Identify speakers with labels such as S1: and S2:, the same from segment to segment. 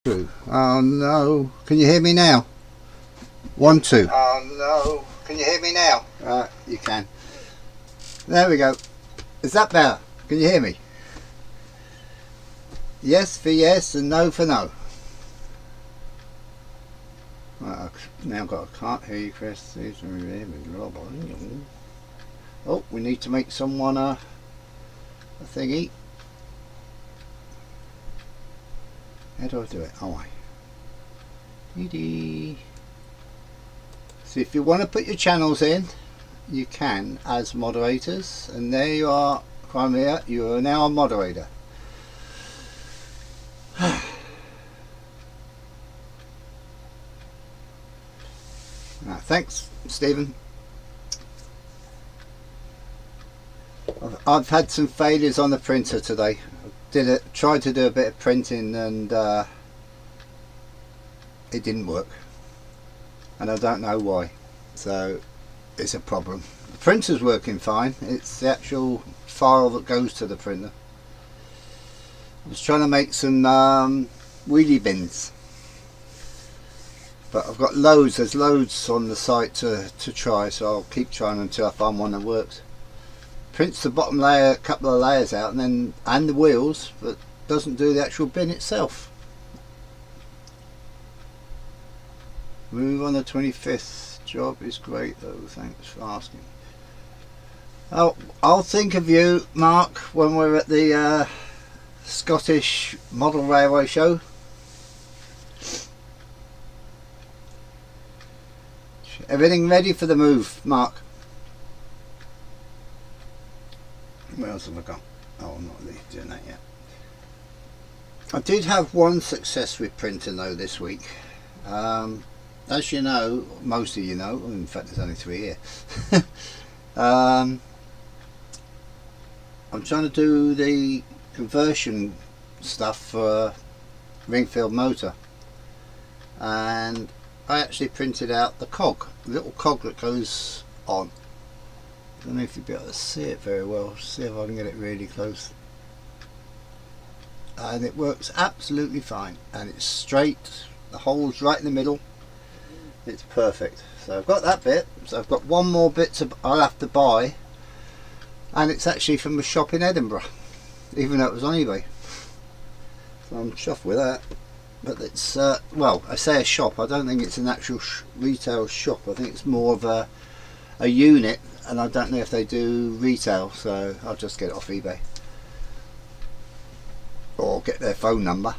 S1: Oh no, can you hear me now? 1, 2.
S2: Oh no, can you hear me now?
S1: You can. There we go. Is that better? Can you hear me? Yes for yes and no for no. Right, now I've got, I can't hear you, Chris. Oh, we need to make someone a thingy. How do I do it? Oh, so if you want to put your channels in, you can as moderators, and there you are. From here, you are now a moderator. Thanks, Stephen. I've had some failures on the printer today. Tried to do a bit of printing and it didn't work, and I don't know why. So it's a problem. The printer's working fine. It's the actual file that goes to the printer. I was trying to make some wheelie bins, but I've got loads. There's loads on the site to try, so I'll keep trying until I find one that works. Prints the bottom layer, a couple of layers out, and the wheels, but doesn't do the actual bin itself. Move on the 25th. Job is great though. Thanks for asking. Oh, I'll think of you, Mark, when we're at the Scottish Model Railway Show. Everything ready for the move, Mark? What else have I got? Oh, I'm not really doing that yet. I did have one success with printing though this week. As you know, most of you know, in fact there's only 3 here. I'm trying to do the conversion stuff for Ringfield motor, and I actually printed out the cog, the little cog that goes on. I don't know if you'll be able to see it very well. See if I can get it really close. And it works absolutely fine, and it's straight, the hole's right in the middle. It's perfect. So I've got that bit, so I've got one more bit I'll have to buy, and it's actually from a shop in Edinburgh, even though it was on eBay. So I'm chuffed with that. But it's well, I say a shop, I don't think it's an actual retail shop. I think it's more of a unit, and I don't know if they do retail, so I'll just get it off eBay or get their phone number.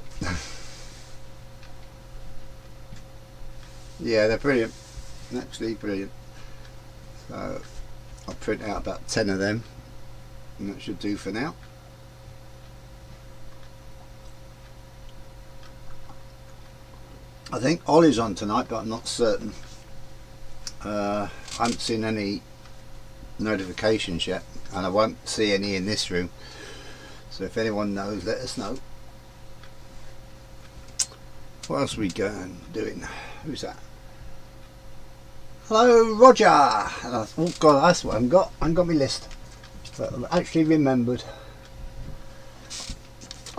S1: Yeah, they're brilliant, actually brilliant. So I'll print out about 10 of them, and that should do for now. I think Ollie's on tonight, but I'm not certain. I haven't seen any notifications yet, and I won't see any in this room, so if anyone knows, let us know. What else are we going doing? Who's that? Hello, Roger. Oh god, that's what I've got. I haven't got my list, but I've actually remembered.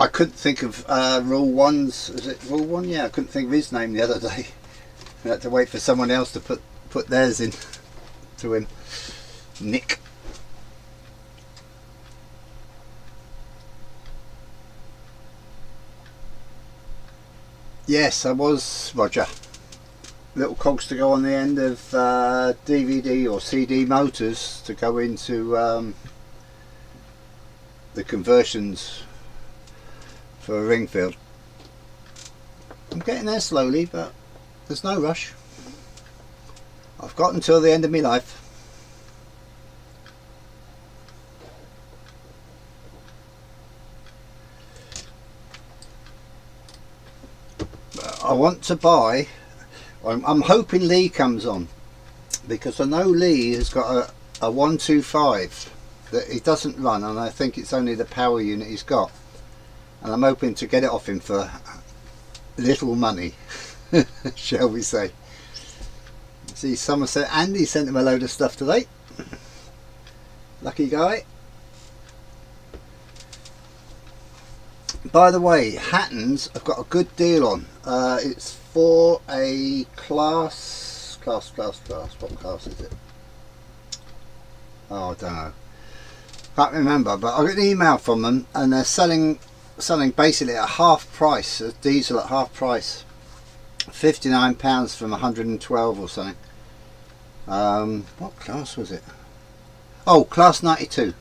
S1: I couldn't think of Rule 1's, is it Rule 1? Yeah, I couldn't think of his name the other day. I had to wait for someone else to put theirs in to him. Nick. Yes, I was, Roger. Little cogs to go on the end of DVD or CD motors to go into the conversions for a Ringfield. I'm getting there slowly, but there's no rush. I've got until the end of my life. I want to buy, I'm hoping Lee comes on, because I know Lee has got a 125 that he doesn't run, and I think it's only the power unit he's got, and I'm hoping to get it off him for little money, shall we say. See, Somerset Andy sent him a load of stuff today. Lucky guy. By the way, Hatton's I've got a good deal on. It's for a class. What class is it? Oh, I don't know. Can't remember. But I got an email from them, and they're selling basically at half price. A diesel at half price, £59 from 112 or something. What class was it? Oh, class 92.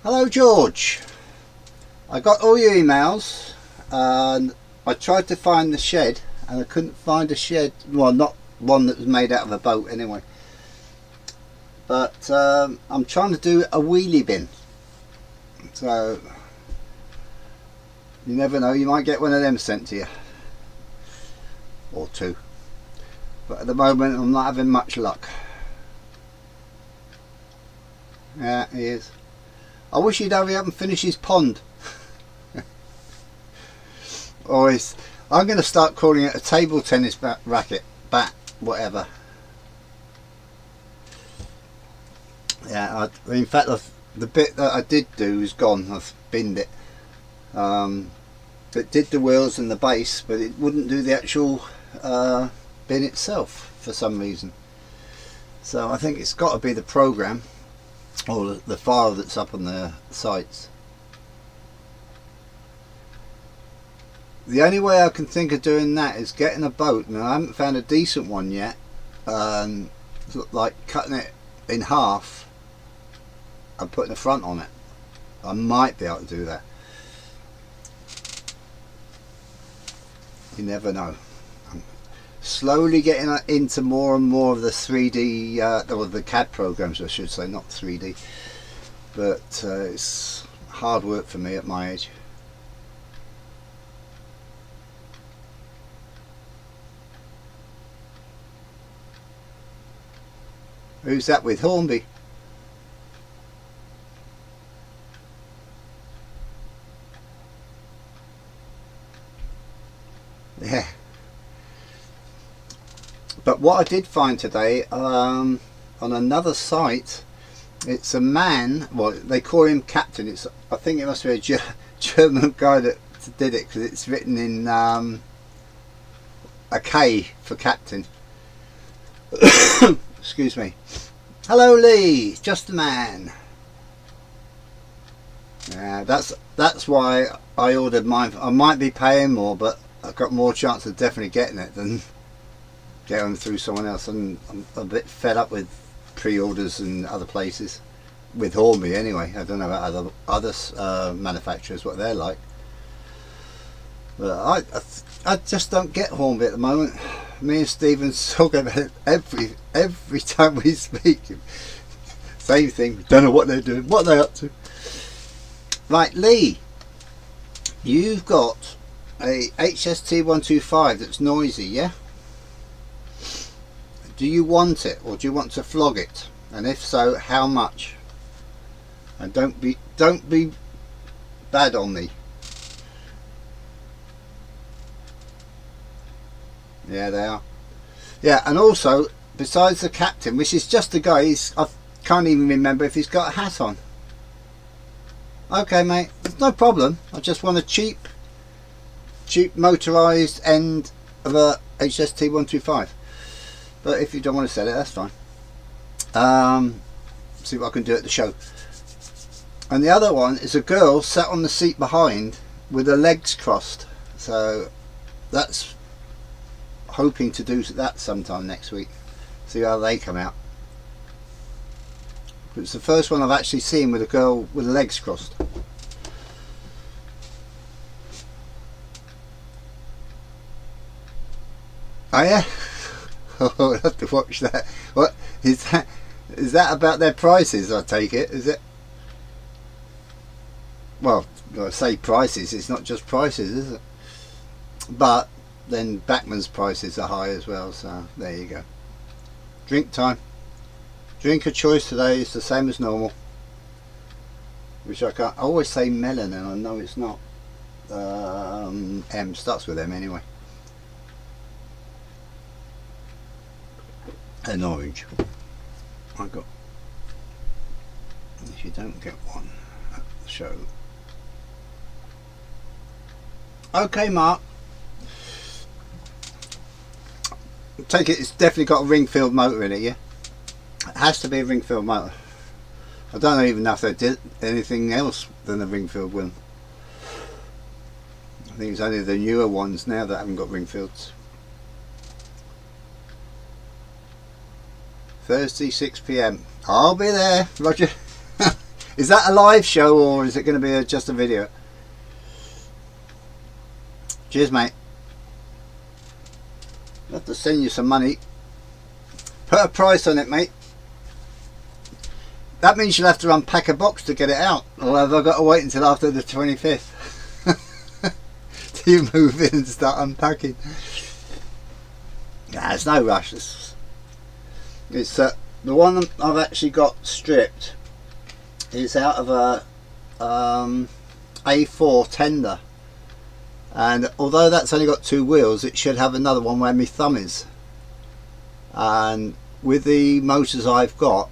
S1: Hello, George. I got all your emails, and I tried to find the shed, and I couldn't find a shed. Well, not one that was made out of a boat, anyway. But I'm trying to do a wheelie bin, so you never know. You might get one of them sent to you, or two. But at the moment, I'm not having much luck. Yeah, he is. I wish he'd hurry up and finish his pond. I'm going to start calling it a table tennis racket, bat, whatever. Yeah, in fact, the bit that I did do is gone. I've binned it. It did the wheels and the base, but it wouldn't do the actual bin itself for some reason. So I think it's got to be the program or the file that's up on the sites. The only way I can think of doing that is getting a boat, and I haven't found a decent one yet. Like cutting it in half and putting a front on it. I might be able to do that. You never know. I'm slowly getting into more and more of the 3D, or the CAD programs, I should say, not 3D. But it's hard work for me at my age. Who's that with? Hornby? Yeah. But what I did find today on another site, it's a man. Well, they call him Captain. I think it must be a German guy that did it, because it's written in a K for Captain. Excuse me. Hello, Lee. Just a man. Yeah, that's why I ordered mine. I might be paying more, but I've got more chance of definitely getting it than going through someone else. And I'm a bit fed up with pre-orders and other places, with Hornby anyway. I don't know about other manufacturers, what they're like. But I just don't get Hornby at the moment. Me and Stephen talk about it every time we speak. Same thing. Don't know what they're doing, what they're up to. Right, Lee, you've got a HST125 that's noisy, yeah? Do you want it, or do you want to flog it? And if so, how much? And don't be bad on me. Yeah, they are. Yeah, and also, besides the Captain, which is just a guy, I can't even remember if he's got a hat on. Okay, mate, there's no problem. I just want a cheap motorised end of a HST125. But if you don't want to sell it, that's fine. See what I can do at the show. And the other one is a girl sat on the seat behind with her legs crossed. So that's hoping to do that sometime next week. See how they come out. It's the first one I've actually seen with a girl with her legs crossed. Oh yeah? Oh, I'll have to watch that. What is that? Is that about their prices? I take it, is it? Well, I say prices, it's not just prices, is it? But then Bachmann's prices are high as well, so there you go. Drink time. Drink of choice today is the same as normal, which I always say melon, and I know it's not. M starts with M anyway. An orange. I got. If you don't get one at the show, Okay, Mark. Take it, it's definitely got a ring-filled motor in it, yeah? It has to be a ring-filled motor. I don't even know if they did anything else than a ring-filled one. I think it's only the newer ones now that haven't got ring-fields. Thursday, 6 PM. I'll be there, Roger. Is that a live show or is it going to be just a video? Cheers, mate. I'll have to send you some money. Put a price on it, mate. That means you'll have to unpack a box to get it out. Or have I got to wait until after the 25th? Do you move in and start unpacking? Nah, there's no rush. It's the one I've actually got stripped. It's out of a A4 tender. And although that's only got 2 wheels, it should have another one where my thumb is. And with the motors I've got,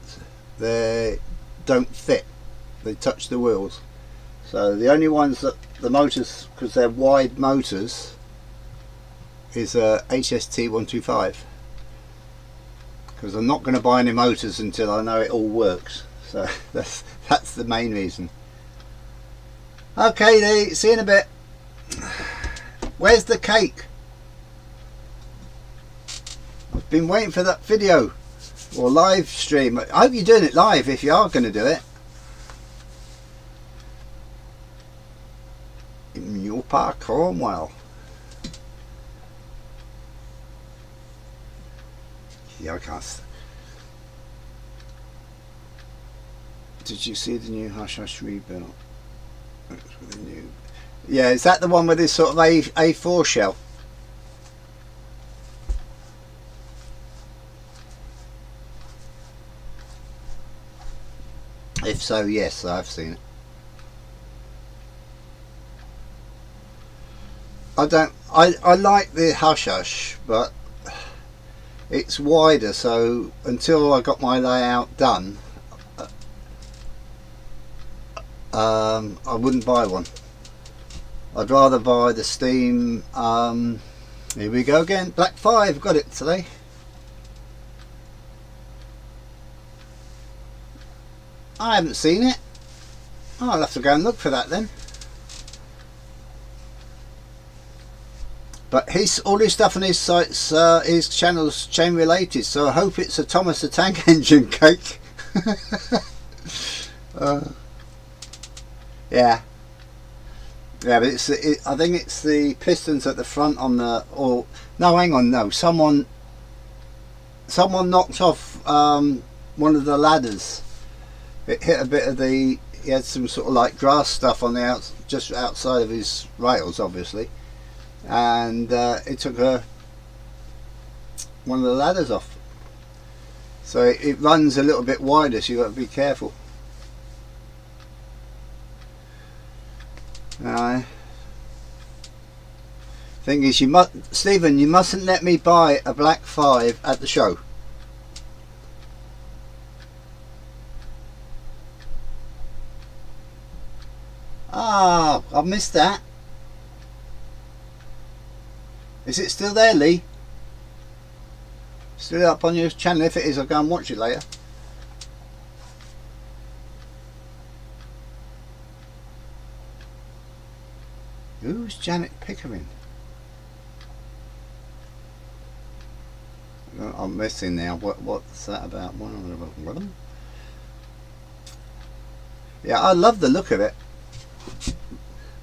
S1: they don't fit. They touch the wheels. So the only ones that the motors, because they're wide motors, is a HST 125. Because I'm not going to buy any motors until I know it all works. So that's the main reason. Okay, Lee, see you in a bit. Where's the cake? I've been waiting for that video or live stream. I hope you're doing it live if you are going to do it. In Mule Park, Cornwall. Yeah, I can't. Did you see the new Hush Hush rebuild? The new. Yeah, is that the one with this sort of A4 shell? If so, yes, I've seen it. I like the Hush Hush, but it's wider, so until I got my layout done, I wouldn't buy one. I'd rather buy the Steam. Here we go again. Black 5, got it today. I haven't seen it. Oh, I'll have to go and look for that then. But all his stuff on his sites, his channel's chain related, so I hope it's a Thomas the Tank Engine cake. Yeah. Yeah, but I think it's the pistons at the front on the, or no, hang on, no, someone knocked off one of the ladders. It hit a bit of the, he had some sort of like grass stuff on the just outside of his rails, obviously, and it took one of the ladders off. So it runs a little bit wider, so you've got to be careful. Thing is, Stephen, you mustn't let me buy a Black 5 at the show. Ah, I missed that. Is it still there, Lee? Still up on your channel? If it is, I'll go and watch it later. Who's Janet Pickering? I'm missing now. What's that about? Yeah, I love the look of it.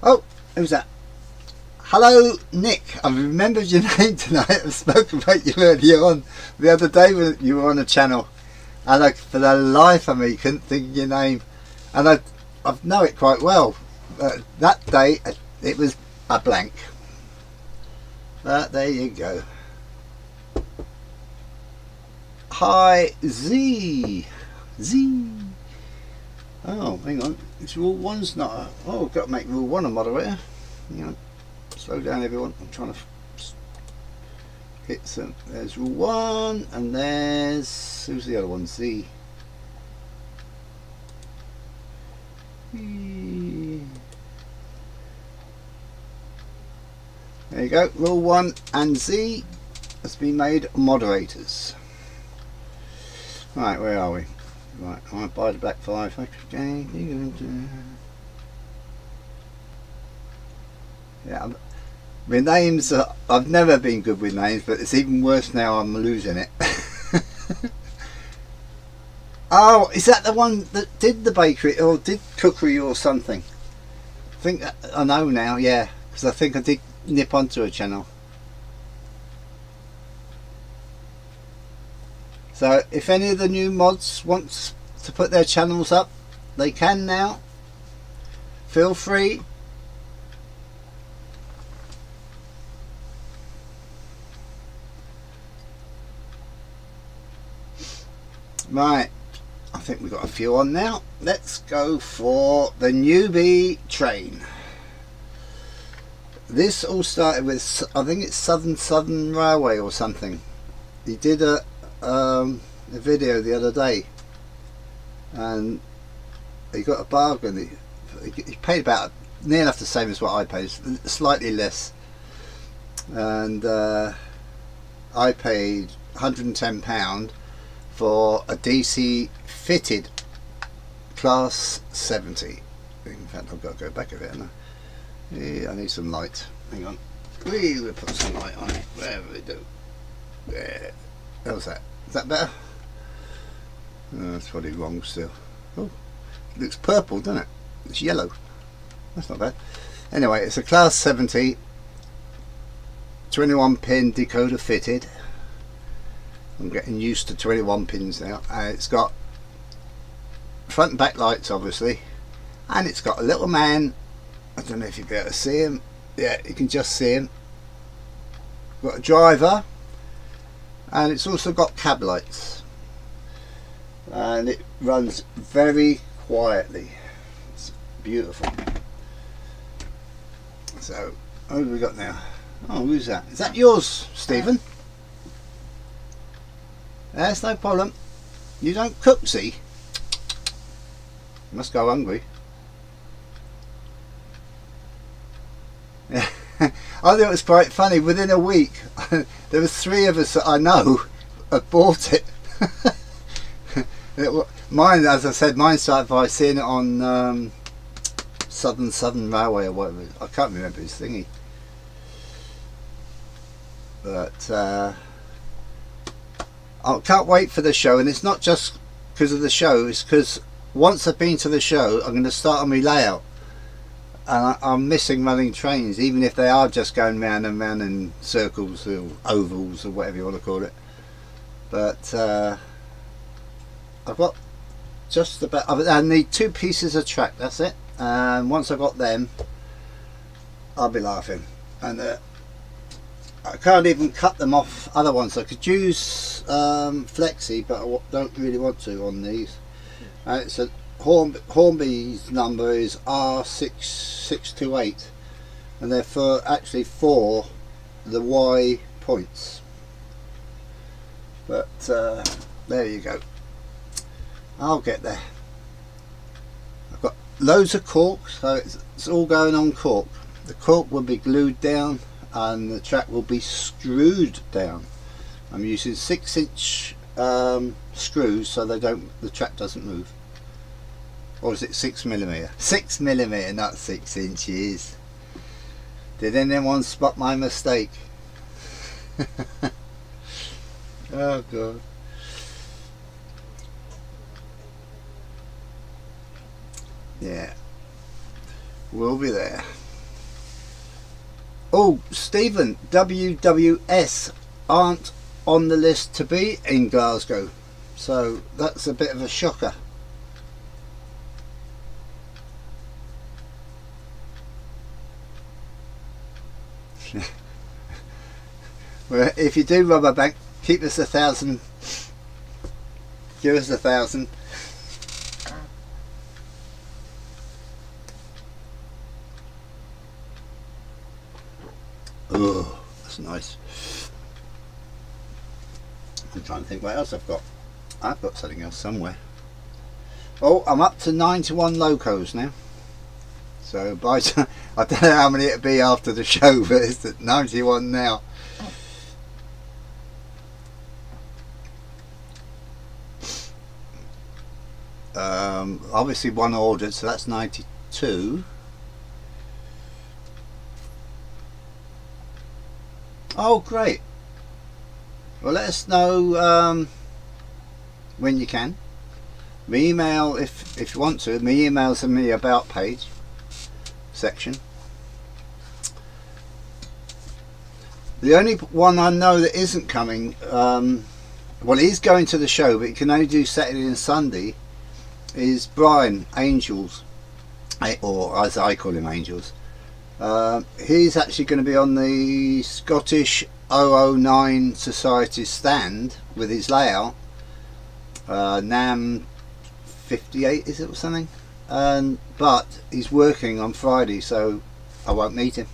S1: Oh, who's that? Hello, Nick. I remembered your name tonight. I spoke about you earlier on the other day when you were on a channel, and for the life of me couldn't think of your name, and I know it quite well. That day it was a blank. But there you go. Hi, Z. Oh, hang on. It's rule 1's not. Oh, I've got to make rule 1 a moderator. Hang on. Slow down, everyone. I'm trying to hit some. There's rule 1, and there's. Who's the other one? Z. There you go. Rule 1 and Z has been made moderators. Right, where are we? Right, I want to buy the black 5. Okay. Yeah, my names are, I've never been good with names, but it's even worse now. I'm losing it. Oh, is that the one that did the bakery or did cookery or something? I think I know now, yeah, because I think I did nip onto a channel. So if any of the new mods wants to put their channels up, they can now. Feel free. Right, I think we've got a few on now. Let's go for the newbie train. This all started with, I think it's Southern Railway or something. He did a video the other day, and he got a bargain. He paid about near enough the same as what I paid, slightly less, and I paid £110 for a DC fitted class 70. In fact, I've got to go back a bit, haven't I? Yeah, I need some light. Hang on. We'll put some light on it. Wherever we do. There. How's that? Is that better? Oh, that's probably wrong still. Oh, it looks purple, doesn't it? It's yellow. That's not bad. Anyway, it's a class 70 21 pin decoder fitted. I'm getting used to 21 pins now, and it's got front and back lights obviously, and it's got a little man. I don't know if you'll be able to see him. Yeah, you can just see him. Got a driver, and it's also got cab lights, and it runs very quietly. It's beautiful. So what have we got now? Oh, who's that? Is that yours, Stephen? That's no problem. You don't cook, see? You must go hungry. Yeah. I thought it was quite funny. Within a week, there was 3 of us that I know had bought it. Mine, as I said, mine started by seeing it on Southern Railway or whatever. I can't remember his thingy. But I can't wait for the show, and it's not just because of the show, it's because once I've been to the show I'm going to start on my layout, and I'm missing running trains, even if they are just going round and round in circles or ovals or whatever you want to call it. But I've got just about, I need 2 pieces of track, that's it, and once I've got them I'll be laughing. And I can't even cut them off other ones. I could use Flexi, but I don't really want to on these. It's a Hornby's number is R6628, and they're actually for the Y points. But there you go. I'll get there. I've got loads of cork, so it's all going on cork. The cork will be glued down, and the track will be screwed down. I'm using 6-inch screws so the track doesn't move. Or is it 6mm? 6mm, not 6 inches. Did anyone spot my mistake? Oh god. Yeah, we'll be there. Oh, Stephen, WWS aren't on the list to be in Glasgow, so that's a bit of a shocker. Well, if you do rob a bank, keep us 1,000. Give us 1,000. Oh, that's nice. I'm trying to think what else I've got. I've got something else somewhere. Oh, I'm up to 91 locos now. So by I don't know how many it'll be after the show, but it's at 91 now. Obviously one ordered, so that's 92. Oh great. Well, let us know when you can. Me email, if you want to, me email's in the about page section. The only one I know that isn't coming, well, he's going to the show, but he can only do Saturday and Sunday, is Brian Angels, or as I call him, Angels. He's actually going to be on the Scottish 009 Society stand with his layout, NAM 58 is it or something, but he's working on Friday, so I won't meet him,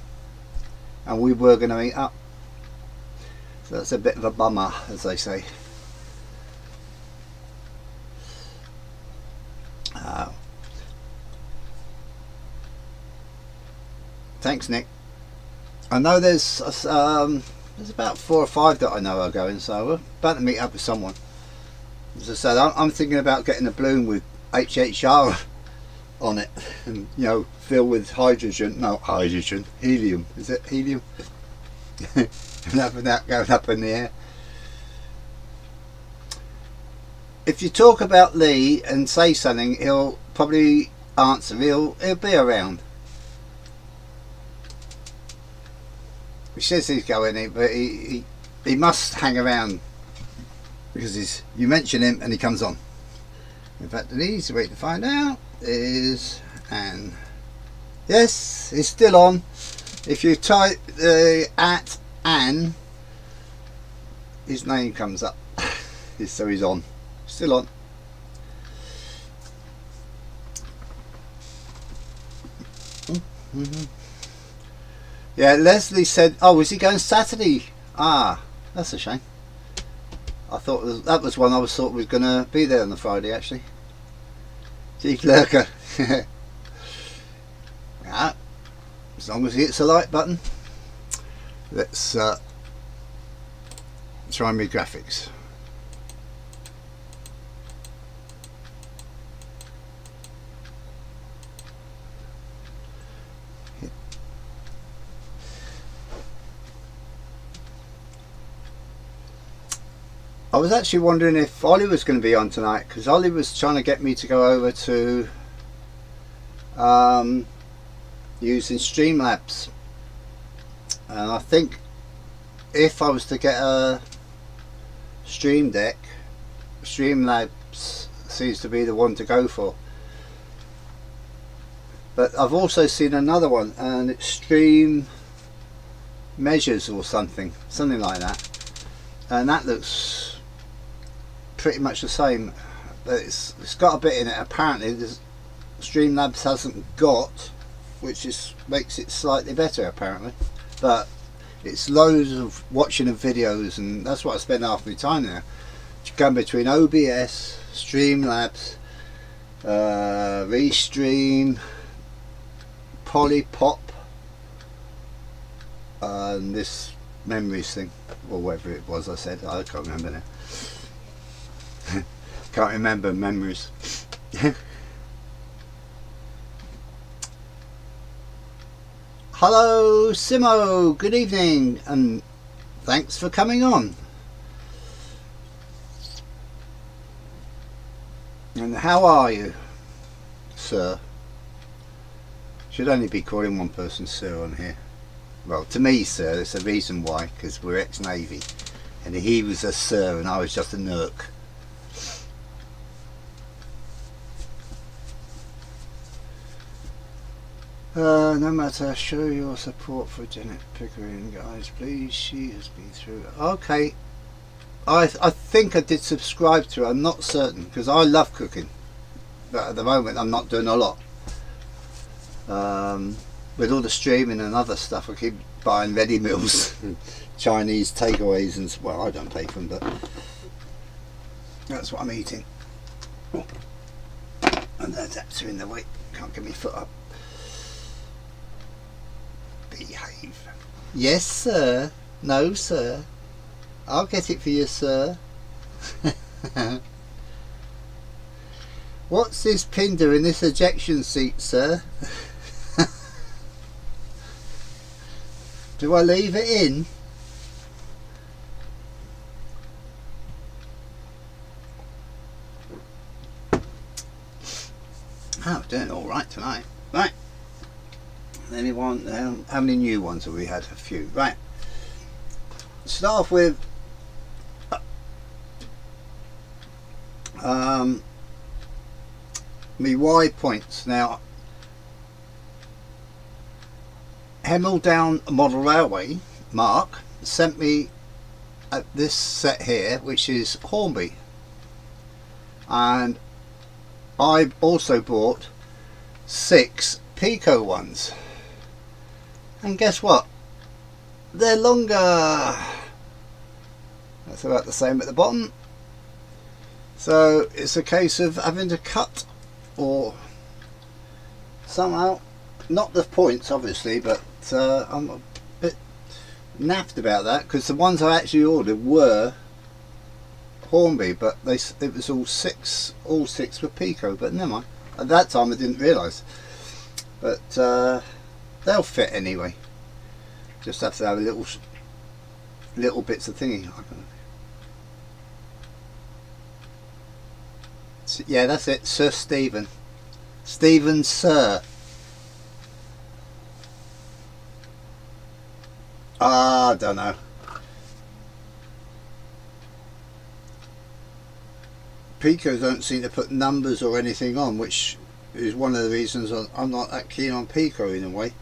S1: and we were going to meet up, so that's a bit of a bummer, as they say. Thanks, Nick. I know there's about 4 or 5 that I know are going, so we're about to meet up with someone. As I said, I'm thinking about getting a balloon with HHR on it, and fill with hydrogen, no hydrogen, helium. Is it helium? And having that going up in the air. If you talk about Lee and say something, he'll probably answer. He'll be around. He says he's going in, but he must hang around, because you mention him and he comes on. In fact, the easy way to find out is Anne. Yes, it's still on. If you type at Anne, his name comes up. So he's on. Still on. Yeah, Leslie said, oh, is he going Saturday? Ah, that's a shame. I thought that was one I thought was going to be there on the Friday, actually. Chief Lurker. Yeah, as long as he hits the like button. Let's try my graphics. I was actually wondering if Ollie was going to be on tonight, because Ollie was trying to get me to go over to using Streamlabs, and I think if I was to get a Stream Deck, Streamlabs seems to be the one to go for. But I've also seen another one, and it's Stream Measures or something like that, and that looks pretty much the same, but it's got a bit in it apparently that Streamlabs hasn't got, which makes it slightly better apparently. But it's loads of watching of videos, and that's what I spend half my time there, going between OBS, Streamlabs, Restream, Polypop, and this Memories thing, or whatever it was I said. I can't remember now. Can't remember Memories. Hello Simo, good evening, and thanks for coming on. And how are you, sir? Should only be calling one person sir on here. Well, to me, sir, there's a reason why, because we're ex-Navy, and he was a sir and I was just a Nurk. No matter, show your support for Janet Pickering, guys, please. She has been through. Okay, I think I did subscribe to her. I'm not certain, because I love cooking, but at the moment I'm not doing a lot. With all the streaming and other stuff, I keep buying ready meals, Chinese takeaways, and well, I don't pay for them, but that's what I'm eating. And that's in the way. Can't get my foot up. Behave. Yes, sir. No, sir. I'll get it for you, sir. What's this pin doing in this ejection seat, sir? Do I leave it in? Oh, we're doing all right tonight. Right. Anyone? How many new ones have we had? A few. Right. Start off with me Y points. Now, Hemel Down Model Railway, Mark, sent me this set here, which is Hornby, and I also bought 6 Pico ones, and guess what? They're longer. That's about the same at the bottom. So it's a case of having to cut or somehow, not the points obviously, but I'm a bit naffed about that, because the ones I actually ordered were Hornby, but it was all six were Pico, but never mind. At that time I didn't realise, but they'll fit anyway. Just have to have a little bits of thingy. Yeah, that's it, Sir Stephen. Stephen Sir. I don't know. Pico don't seem to put numbers or anything on, which is one of the reasons I'm not that keen on Pico in a way.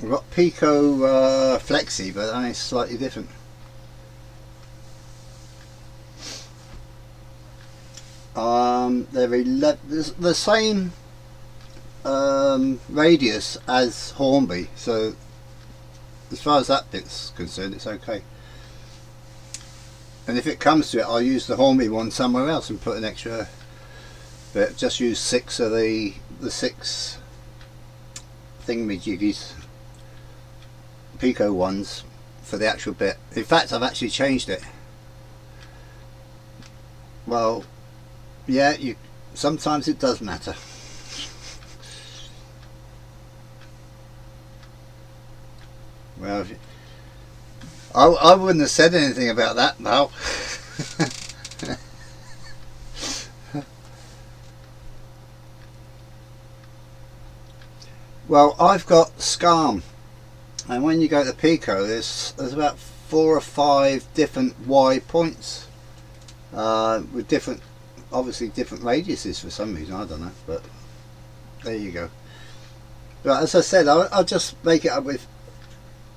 S1: I've got Pico Flexi, but it's slightly different. They're the same radius as Hornby, so as far as that bit's concerned, it's okay. And if it comes to it, I'll use the Hornby one somewhere else and put an extra bit. Just use 6 of the 6 thingamajiggies, Pico ones, for the actual bit. In fact, I've actually changed it. Well, yeah, sometimes it does matter. Well, I wouldn't have said anything about that, Mal. Well, I've got Scarm, and when you go to Pico, there's about 4 or 5 different Y points with obviously different radiuses for some reason. I don't know, but there you go. But as I said, I'll just make it up with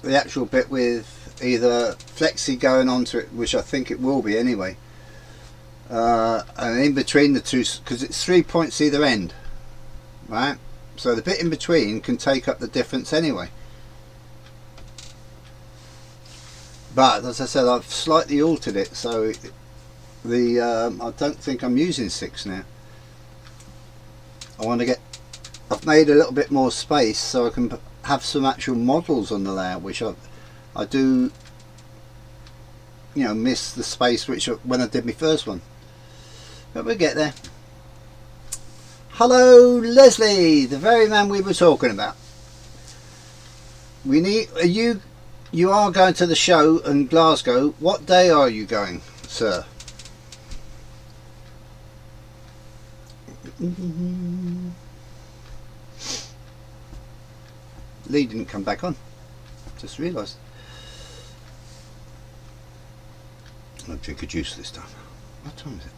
S1: the actual bit with either Flexi going onto it, which I think it will be anyway, and in between the two, because it's 3 points either end, right? So the bit in between can take up the difference anyway. But as I said, I've slightly altered it, so I don't think I'm using 6 now. I've made a little bit more space so I can have some actual models on the layout, which I do, miss the space when I did my first one, but we'll get there. Hello Leslie, the very man we were talking about. You are going to the show in Glasgow. What day are you going, sir? Lee didn't come back on. Just realised. I'll drink a juice this time. What time is it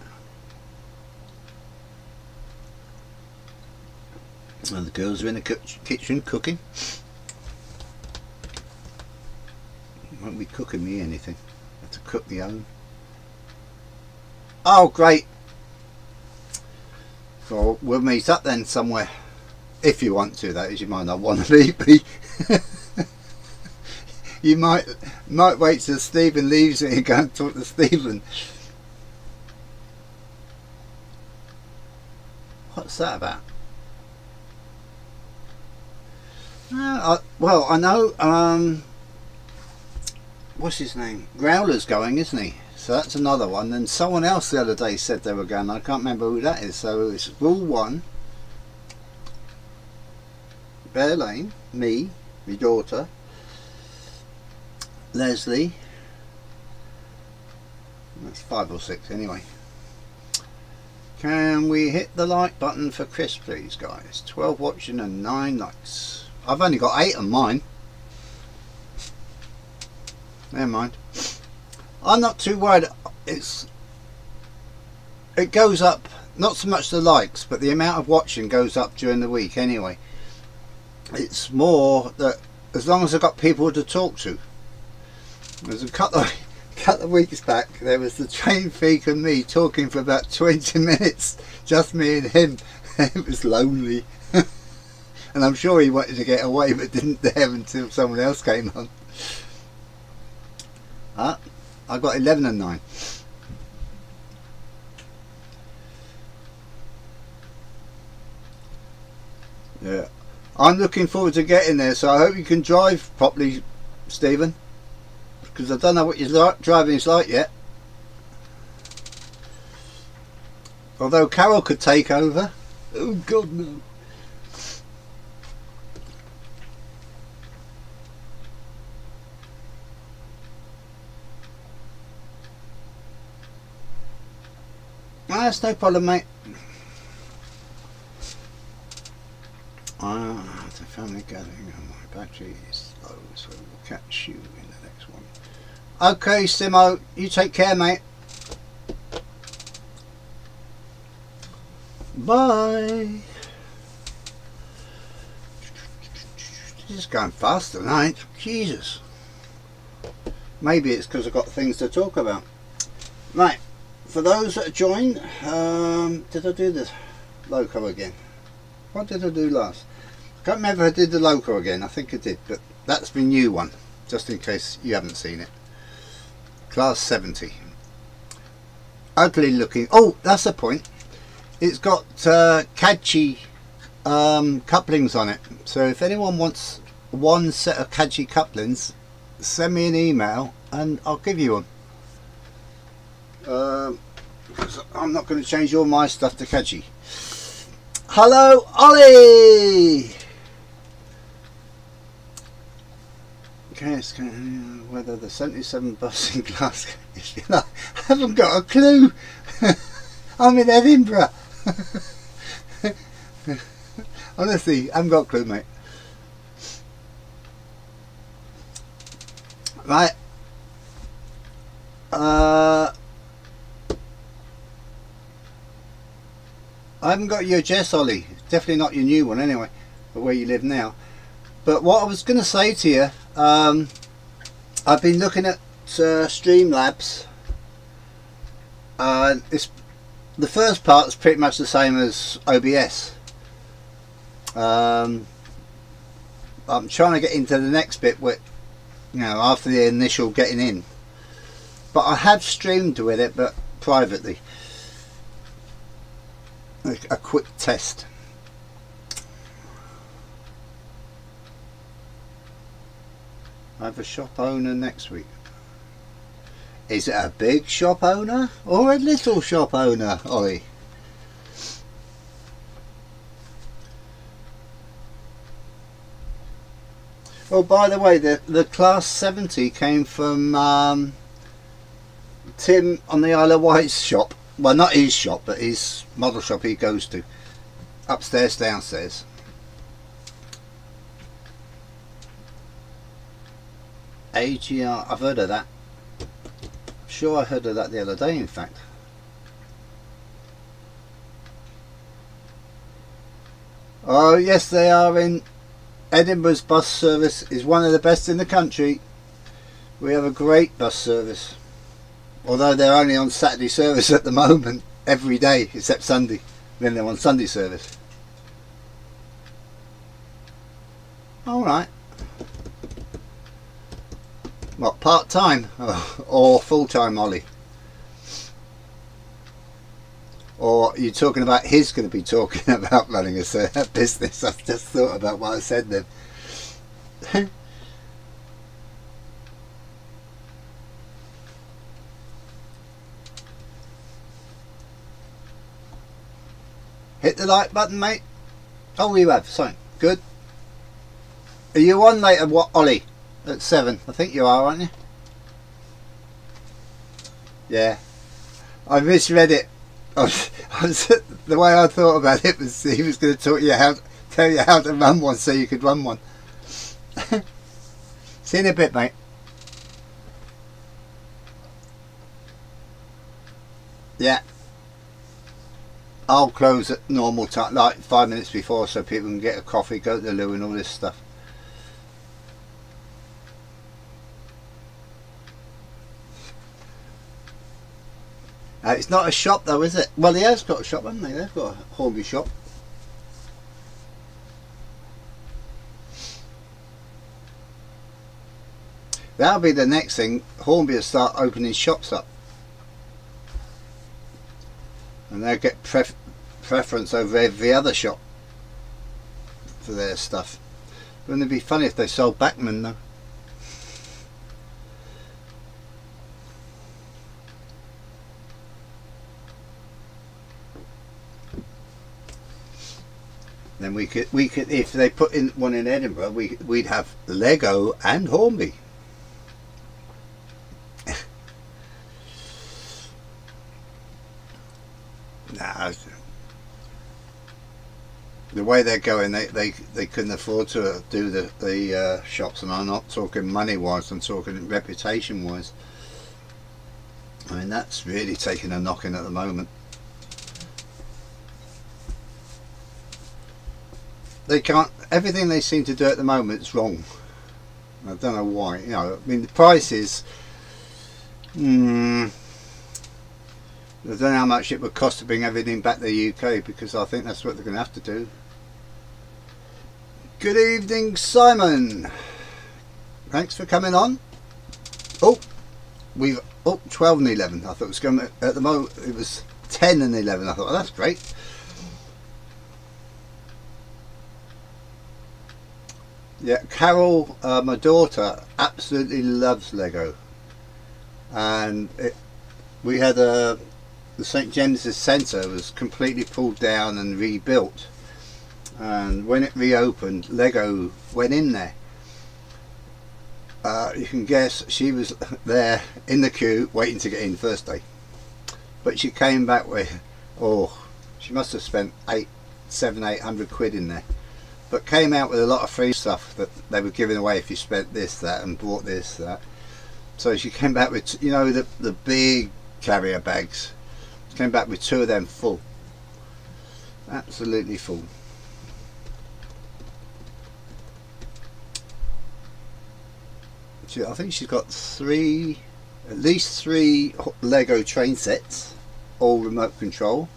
S1: now? And the girls are in the kitchen cooking. Won't be cooking me anything. I have to cook my own. Oh, great. So we'll meet up then somewhere. If you want to, that is. You might not want to meet me. You might wait till Stephen leaves it and go and talk to Stephen. What's that about? Well, I know. What's his name? Growler's going, isn't he? So that's another one. And someone else the other day said they were going. I can't remember who that is. So it's Rule 1, Bear Lane, me, my daughter, Leslie. That's 5 or 6 anyway. Can we hit the like button for Chris, please, guys? 12 watching and 9 likes. I've only got 8 on mine. Never mind. I'm not too worried. It goes up, not so much the likes, but the amount of watching goes up during the week anyway. It's more that as long as I've got people to talk to. There's a couple of weeks back, there was the train freak and me talking for about 20 minutes, just me and him. It was lonely. And I'm sure he wanted to get away but didn't dare until someone else came on. I got 11 and 9. Yeah, I'm looking forward to getting there, so I hope you can drive properly, Stephen, because I don't know what your driving is like yet. Although Carol could take over. Oh God, no. That's no problem, mate. The family gathering and my battery is low, so we'll catch you in the next one. Okay, Simo, you take care, mate. Bye. This is going fast tonight. Jesus. Maybe it's because I've got things to talk about. Right. For those that joined, did I do the Loco again? What did I do last? I can't remember if I did the Loco again. I think I did, but that's my new one, just in case you haven't seen it. Class 70. Ugly looking. Oh, that's the point. It's got Kadji couplings on it. So if anyone wants one set of Kadji couplings, send me an email and I'll give you one. I'm not going to change all my stuff to Kadji. Hello, Ollie! Okay, whether the 77 bus in Glasgow is, I haven't got a clue. I'm in Edinburgh. Honestly, I haven't got a clue, mate. Right. I haven't got your address, Ollie. Definitely not your new one anyway, for where you live now. But what I was going to say to you, I've been looking at Streamlabs. It's the first part is pretty much the same as OBS. I'm trying to get into the next bit with, after the initial getting in. But I have streamed with it, but privately. A quick test. I have a shop owner next week. Is it a big shop owner or a little shop owner, Ollie? Well, by the way, the Class 70 came from Tim on the Isle of Wight's shop. Well, not his shop, but his model shop he goes to. Upstairs, downstairs. AGR, I've heard of that. Sure, I heard of that the other day, in fact. Oh, yes, they are in. Edinburgh's bus service is one of the best in the country. We have a great bus service. Although they're only on Saturday service at the moment, every day except Sunday. Then they're on Sunday service. Alright. What, part-time? Or full-time, Ollie? Or are you talking about he's going to be talking about running a business? I've just thought about what I said then. Hit the like button, mate. Oh, you have. Sorry. Good. Are you on later, what, Ollie? At 7. I think you are, aren't you? Yeah. I misread it. The way I thought about it was he was going to tell you how to run one so you could run one. See you in a bit, mate. Yeah. I'll close at normal time, like 5 minutes before, so people can get a coffee, go to the loo and all this stuff. It's not a shop though, is it? Well, he has got a shop, haven't they? They've got a Hornby shop. That'll be the next thing. Hornby will start opening shops up. And they'll get preference over every other shop for their stuff. Wouldn't it be funny if they sold Backman though? Then we could if they put in one in Edinburgh, we'd have Lego and Hornby. Nah, the way they're going, they couldn't afford to do the shops, and I'm not talking money wise, I'm talking reputation wise. I mean, that's really taking a knocking at the moment. They can't. Everything they seem to do at the moment is wrong. I don't know why. You know, I mean, the prices. I don't know how much it would cost to bring everything back to the UK, because I think that's what they're going to have to do. Good evening, Simon. Thanks for coming on. Oh, 12 and 11. I thought it was going at the moment. It was 10 and 11. I thought, oh, that's great. Yeah, Carol, my daughter, absolutely loves Lego, and we had the St James's Centre was completely pulled down and rebuilt, and when it reopened, Lego went in there. You can guess she was there in the queue waiting to get in first day, but she came back with, she must have spent 800 quid in there. But came out with a lot of free stuff that they were giving away if you spent this, that, and bought this, that. So she came back with, you know, the big carrier bags. She came back with 2 of them full. Absolutely full. I think she's got at least three Lego train sets, all remote control.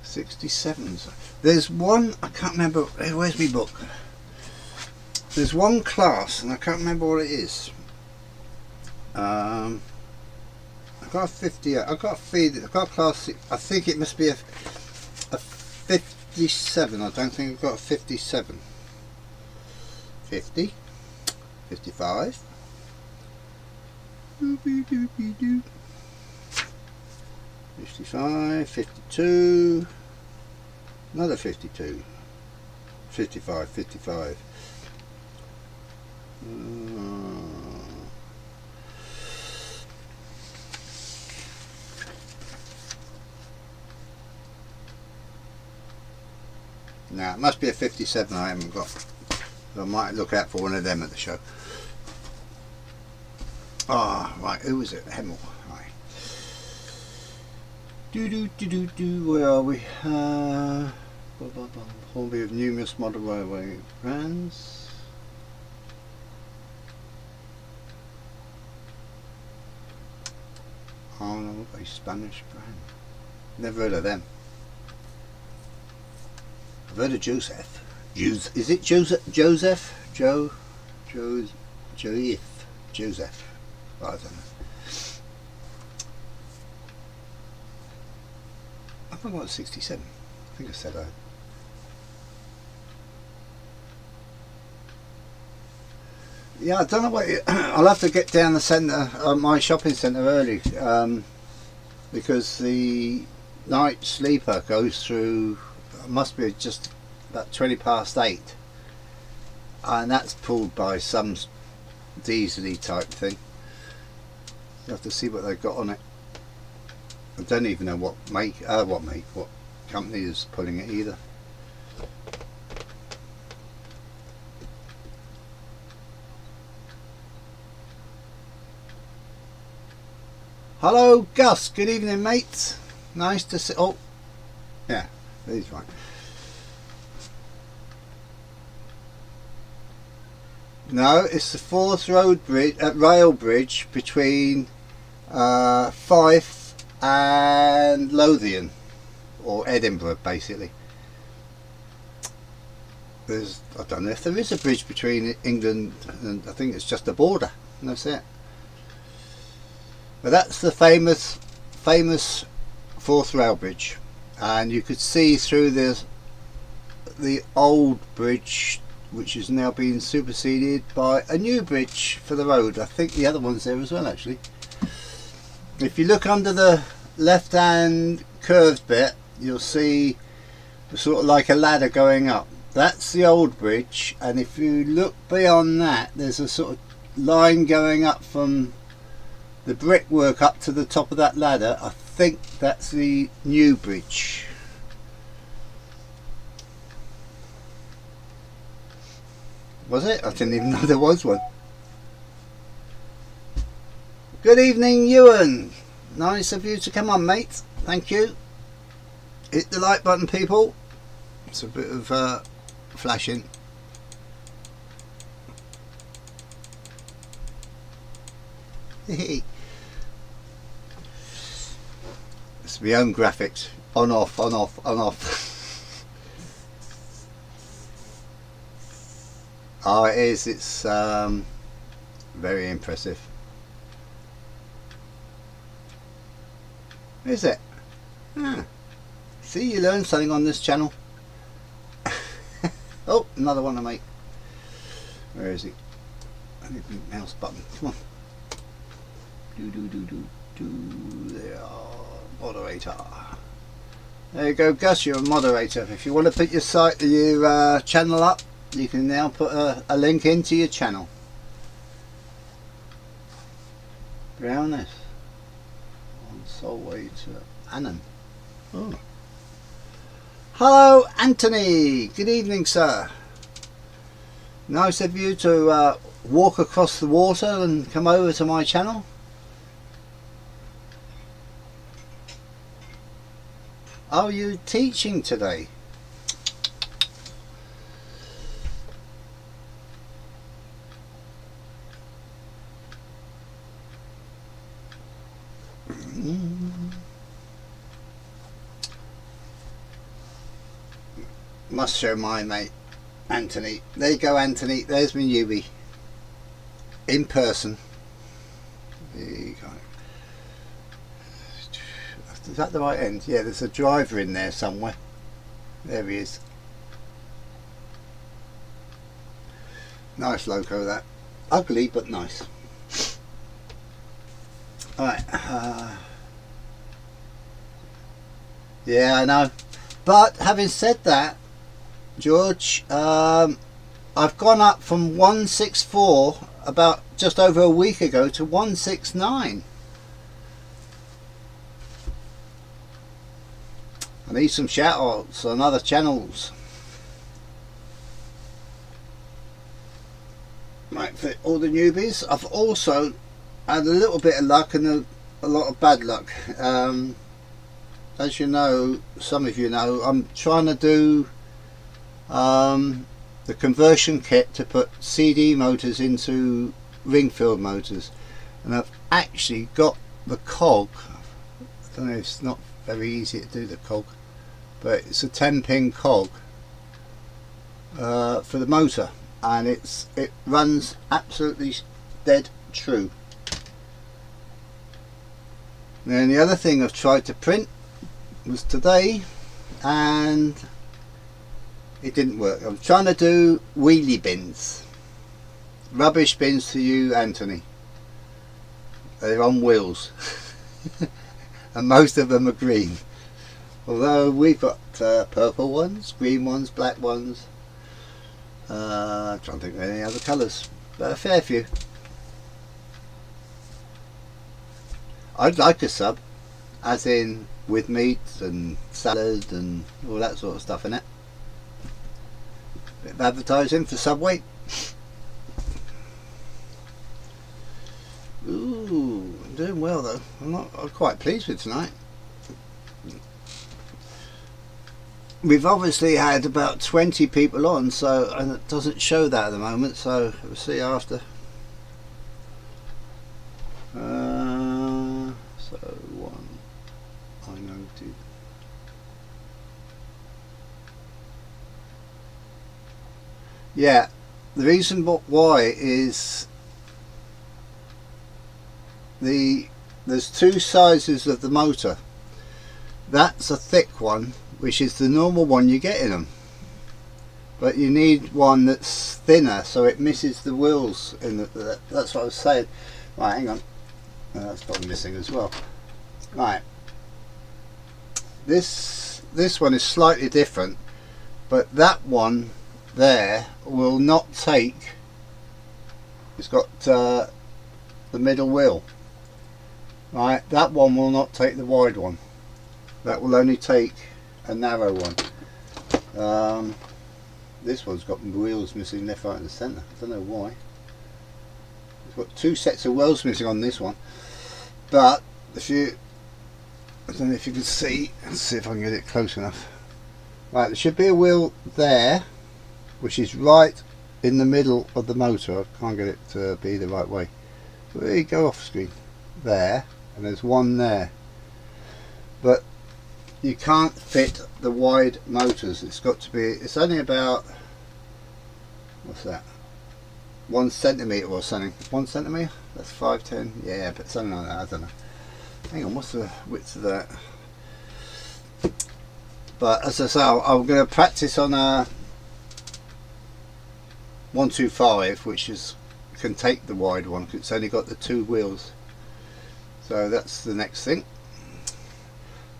S1: '67s. There's one, I can't remember, where's my book? There's one class and I can't remember what it is. I've got a 50, I've got a class, I think it must be a 57. I don't think I've got a 57. 50, 55. 55, 52, another 52, 55, 55. Now it must be a 57 I haven't got. So I might look out for one of them at the show. Ah, right, who was it? Hemel. Right. Where are we? Hornby of numerous model railway brands. Arnold, a Spanish brand. Never heard of them. I've heard of Joseph. Is it Joseph? Joseph? Joseph? I don't know. I got 67. I think I said that. Yeah, I don't know what I'll have to get down the centre, my shopping centre early, because the night sleeper goes through, must be just about 20 past 8, and that's pulled by some diesely type thing. You have to see what they've got on it. I don't even know what company is pulling it either. Hello Gus, good evening mates. Nice to see. Oh, yeah, he's right. No, it's the Forth Road Bridge, rail bridge between Fife and Lothian, or Edinburgh basically. I don't know if there is a bridge between England and, I think it's just a border, and that's it. But that's the famous Forth Rail Bridge, and you could see through the old bridge, which is now being superseded by a new bridge for the road. I think the other one's there as well actually. If you look under the left hand curved bit, you'll see sort of like a ladder going up. That's the old bridge, and if you look beyond that, there's a sort of line going up from the brickwork up to the top of that ladder. I think that's the new bridge. Was it? I didn't even know there was one. Good evening, Ewan. Nice of you to come on, mate. Thank you. Hit the like button, people. It's a bit of flashing. It's my own graphics. On off, on off, on off. Oh, it is. It's very impressive. Is it? Ah. See, you learn something on this channel. Oh, another one to make. Where is he? I need the mouse button. Come on. There. Moderator. There you go, Gus. You're a moderator. If you want to put your channel up, you can now put a link into your channel. Brownness on Solway to Annan. Oh. Hello, Anthony. Good evening, sir. Nice of you to walk across the water and come over to my channel. Are you teaching today? Must show my mate Anthony. There you go, Anthony. There's my newbie in person. There you go. Is that the right end? Yeah, there's a driver in there somewhere. There he is. Nice loco, that. Ugly but nice. Alright. Yeah, I know. But having said that, George, I've gone up from 164 about just over a week ago to 169. I need some shout outs on other channels. Right, for all the newbies. I've also had a little bit of luck and a lot of bad luck. As you know, some of you know, I'm trying to do the conversion kit to put CD motors into ring-filled motors, and I've actually got the cog. I don't know, it's not very easy to do the cog, but it's a 10-pin cog for the motor, and it runs absolutely dead true. And then the other thing I've tried to print was today, and it didn't work. I'm trying to do wheelie bins, rubbish bins for you, Anthony. They're on wheels, and most of them are green. Although we've got purple ones, green ones, black ones. I'm trying to think of any other colours, but a fair few. I'd like a sub, as in with meat and salad and all that sort of stuff in it. Bit of advertising for Subway. Ooh, I'm doing well though. I'm quite pleased with tonight. We've obviously had about 20 people on, so, and it doesn't show that at the moment, so we'll see after. So one, I noted. Yeah, the reason why is there's two sizes of the motor. That's a thick one, which is the normal one you get in them, but you need one that's thinner so it misses the wheels in that's what I was saying. Right, hang on, that's probably missing as well. Right, this one is slightly different, but that one there will not take, it's got the middle wheel. Right, that one will not take the wide one, that will only take a narrow one. This one's got wheels missing left, right and centre. I don't know why. It's got two sets of wheels missing on this one, but if you, I don't know if you can see, let's see if I can get it close enough. Right, there should be a wheel there which is right in the middle of the motor. I can't get it to be the right way. So there you go, off screen there, and there's one there, but you can't fit the wide motors. It's got to be, it's only about, what's that, 1 centimetre or something. 1 centimetre? That's 5'10". Yeah, but something like that, I don't know. Hang on, what's the width of that? But as I say, I'm going to practice on a 125, which is, can take the wide one, because it's only got the two wheels. So that's the next thing.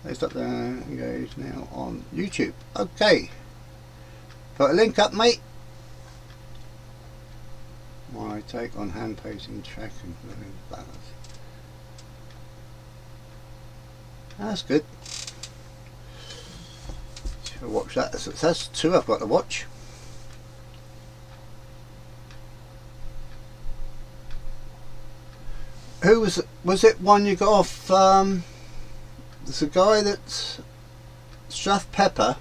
S1: Let's stop there, engage now on YouTube. Okay, put a link up, mate. My take on hand pacing tracking balance. That's good. Shall watch that. That's two I've got to watch. Who was it one you got off? There's a guy that's Strath Pepper.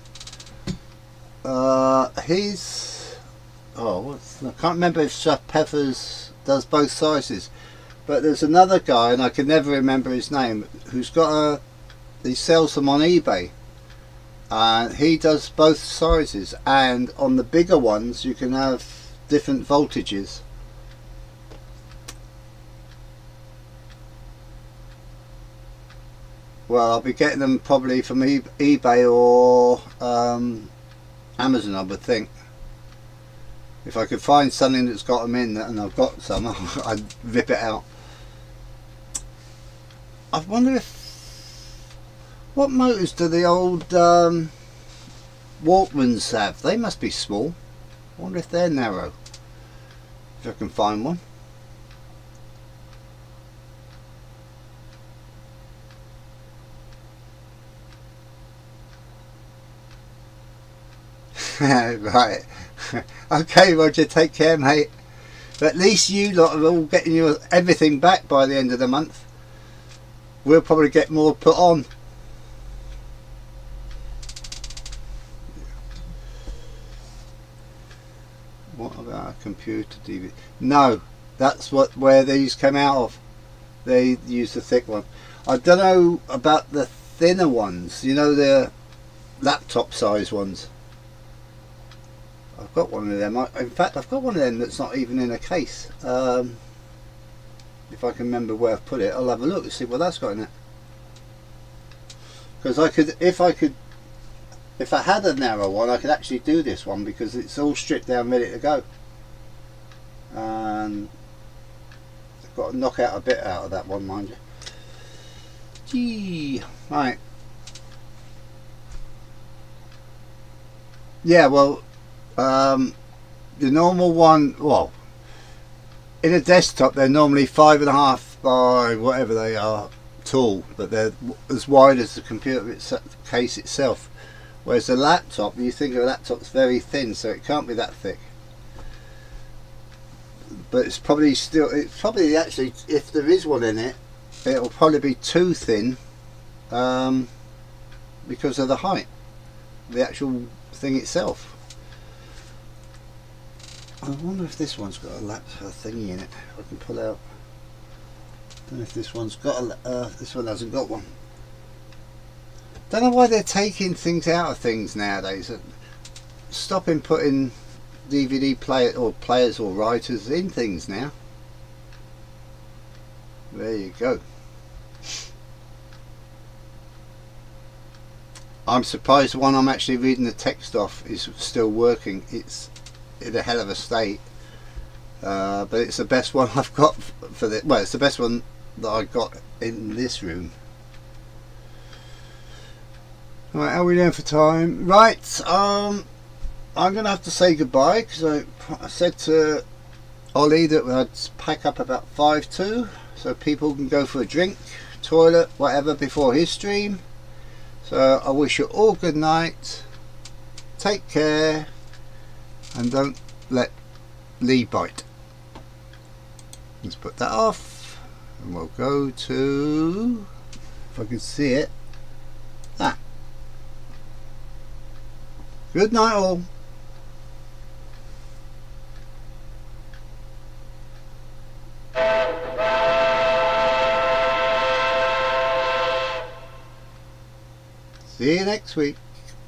S1: He's, I can't remember if Strath Peppers does both sizes, but there's another guy, and I can never remember his name, who's got he sells them on eBay, and he does both sizes, and on the bigger ones you can have different voltages. Well, I'll be getting them probably from eBay or Amazon, I would think. If I could find something that's got them in, and I've got some, I'd rip it out. I wonder what motors do the old Walkmans have? They must be small. I wonder if they're narrow. If I can find one. Right. Okay, Roger, take care, mate. But at least you lot are all getting your everything back by the end of the month. We'll probably get more put on. What about a computer DVD? No, that's where these came out of. They use the thick one. I don't know about the thinner ones, you know, the laptop size ones. I've got one of them. In fact, I've got one of them that's not even in a case. If I can remember where I've put it, I'll have a look and see what that's got in it. Because if I had a narrow one, I could actually do this one because it's all stripped down, ready to go. And I've got to knock out a bit out of that one, mind you. Gee, right. Yeah, well, the normal one, well, in a desktop they're normally 5.5 by whatever they are tall, but they're as wide as the computer case itself. Whereas the laptop, you think of a laptop, it's very thin, so it can't be that thick. But it's probably actually, if there is one in it, it'll probably be too thin because of the height, the actual thing itself. I wonder if this one's got a thingy in it I can pull out. I don't know if this one's got this one hasn't got one. Don't know why they're taking things out of things nowadays. Stopping putting DVD players or writers in things now. There you go. I'm surprised the one I'm actually reading the text off is still working. It's in a hell of a state, but it's the best one I've got for the. Well, it's the best one that I got in this room. Right, how are we doing for time? Right, I'm gonna have to say goodbye because I said to Ollie that I'd pack up about 5 to, so people can go for a drink, toilet, whatever before his stream. So I wish you all good night. Take care. And don't let Lee bite. Let's put that off. And we'll go to, if I can see it, that. Good night all. See you next week.